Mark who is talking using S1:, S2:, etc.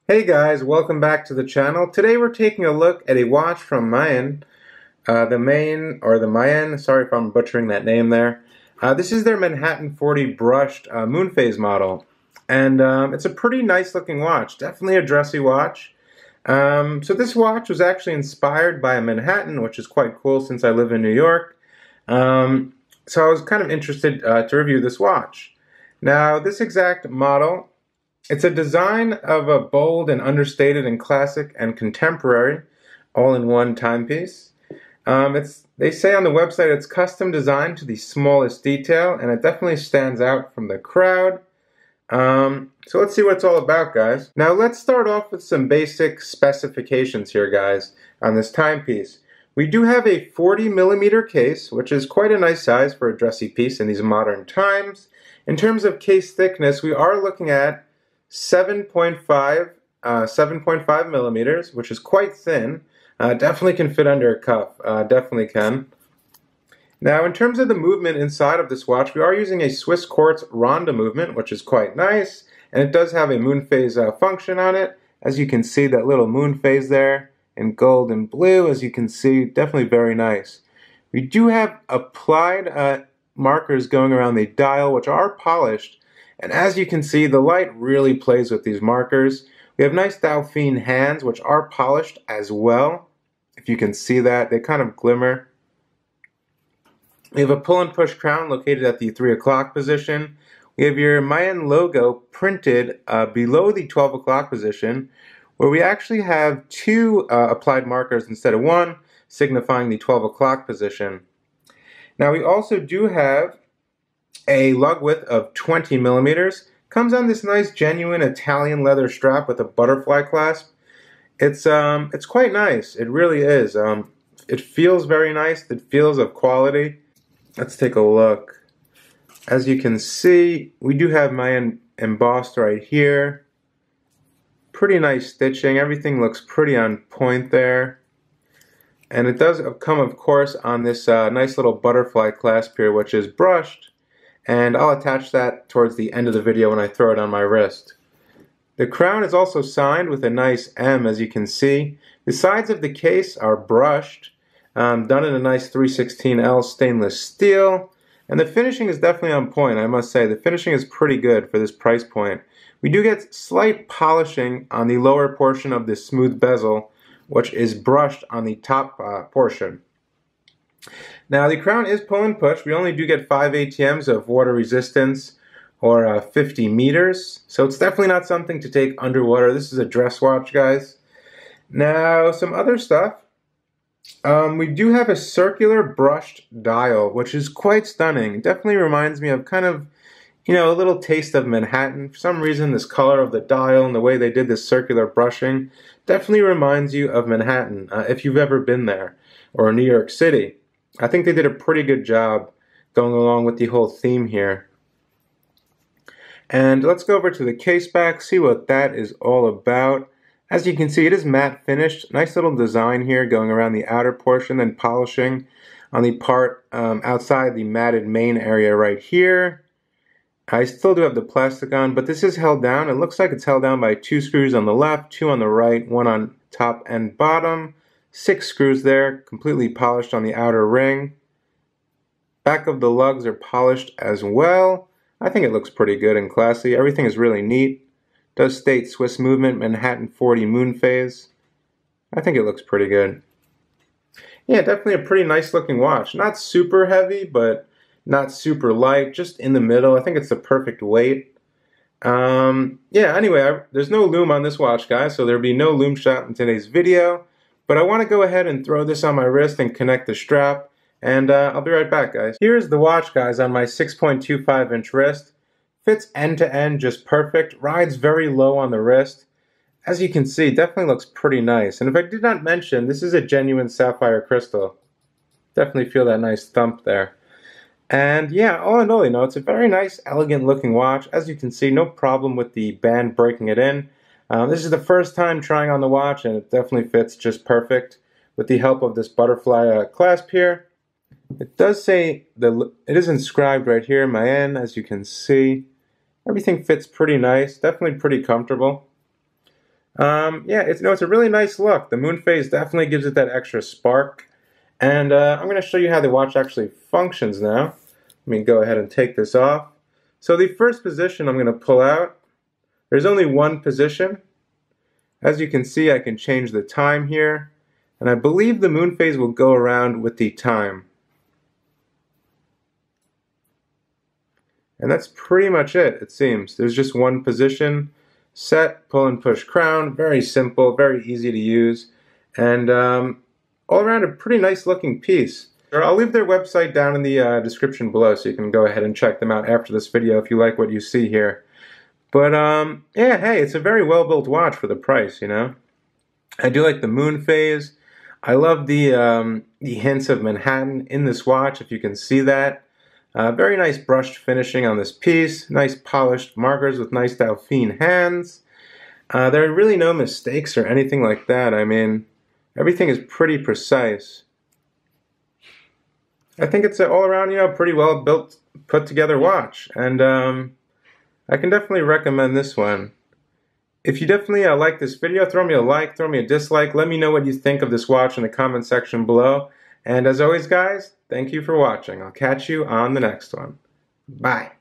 S1: Hey guys, welcome back to the channel. Today we're taking a look at a watch from Maen, the Maen, sorry if I'm butchering that name there. This is their Manhattan 40 brushed MoonPhase model. And it's a pretty nice looking watch, definitely a dressy watch. So this watch was actually inspired by a Manhattan, which is quite cool since I live in New York. So I was kind of interested to review this watch. Now this exact model, it's a design of a bold and understated and classic and contemporary all in one timepiece. They say on the website it's custom designed to the smallest detail, and it definitely stands out from the crowd. So let's see what it's all about, guys. Now let's start off with some basic specifications here, guys, on this timepiece. We do have a 40mm case, which is quite a nice size for a dressy piece in these modern times. In terms of case thickness, we are looking at 7.5 millimeters, which is quite thin. Definitely can fit under a cuff. Definitely can. Now, in terms of the movement inside of this watch, we are using a Swiss quartz Ronda movement, which is quite nice, and it does have a MoonPhase function on it. As you can see, that little MoonPhase there in gold and blue, as you can see, definitely very nice. We do have applied markers going around the dial, which are polished. And as you can see, the light really plays with these markers. We have nice Dauphine hands, which are polished as well. If you can see that, they kind of glimmer. We have a pull and push crown located at the 3 o'clock position. We have your Maen logo printed below the 12 o'clock position, where we actually have two applied markers instead of one, signifying the 12 o'clock position. Now we also do have a lug width of 20 millimeters. Comes on this nice genuine Italian leather strap with a butterfly clasp. It's quite nice. It really is. It feels very nice. It feels of quality. Let's take a look. As you can see, we do have Maen embossed right here. Pretty nice stitching. Everything looks pretty on point there. And it does come, of course, on this nice little butterfly clasp here, which is brushed. And I'll attach that towards the end of the video when I throw it on my wrist. The crown is also signed with a nice M, as you can see. The sides of the case are brushed, done in a nice 316L stainless steel, and the finishing is definitely on point, I must say. The finishing is pretty good for this price point. We do get slight polishing on the lower portion of this smooth bezel, which is brushed on the top portion. Now the crown is pull and push. We only do get 5 ATMs of water resistance, or 50 meters. So it's definitely not something to take underwater. This is a dress watch, guys. Now some other stuff. We do have a circular brushed dial, which is quite stunning. It definitely reminds me of kind of, a little taste of Manhattan. For some reason, this color of the dial and the way they did this circular brushing definitely reminds you of Manhattan, if you've ever been there, or New York City. I think they did a pretty good job going along with the whole theme here. And let's go over to the case back, see what that is all about. As you can see, it is matte finished. Nice little design here going around the outer portion, then polishing on the part outside the matted main area right here. I still do have the plastic on, but this is held down. It looks like it's held down by 2 screws on the left, 2 on the right, 1 on top and bottom. 6 screws there, completely polished on the outer ring. Back of the lugs are polished as well. I think it looks pretty good and classy. Everything is really neat. Does state Swiss movement, Manhattan 40 MoonPhase. I think it looks pretty good. Yeah, definitely a pretty nice looking watch. Not super heavy, but not super light. Just in the middle. I think it's the perfect weight. Yeah, anyway, there's no lume on this watch, guys, so there'll be no lume shot in today's video. But I want to go ahead and throw this on my wrist and connect the strap, and I'll be right back, guys. Here's the watch, guys, on my 6.25 inch wrist. Fits end to end just perfect, rides very low on the wrist. As you can see, definitely looks pretty nice. And if I did not mention, this is a genuine sapphire crystal. Definitely feel that nice thump there. And yeah, all in all, it's a very nice, elegant looking watch. As you can see, no problem with the band breaking it in. This is the first time trying on the watch, and it definitely fits just perfect with the help of this butterfly clasp here. It does say, it is inscribed right here, Maen, as you can see. Everything fits pretty nice, definitely pretty comfortable. Yeah, it's a really nice look. The MoonPhase definitely gives it that extra spark. And I'm going to show you how the watch actually functions now. Let me go ahead and take this off. So the first position I'm going to pull out. There's only one position. As you can see, I can change the time here. And I believe the MoonPhase will go around with the time. And that's pretty much it, it seems. There's just one position. Set, pull and push crown. Very simple, very easy to use. And all around a pretty nice looking piece. I'll leave their website down in the description below so you can go ahead and check them out after this video if you like what you see here. But yeah, hey, it's a very well built watch for the price, you know. I do like the MoonPhase. I love the hints of Manhattan in this watch, if you can see that. Very nice brushed finishing on this piece. Nice polished markers with nice Delphine hands. There are really no mistakes or anything like that. I mean, everything is pretty precise. I think it's an all-around, you know, pretty well built, put together watch. And I can definitely recommend this one. If you definitely like this video, throw me a like, throw me a dislike. Let me know what you think of this watch in the comment section below. And as always, guys, thank you for watching. I'll catch you on the next one. Bye.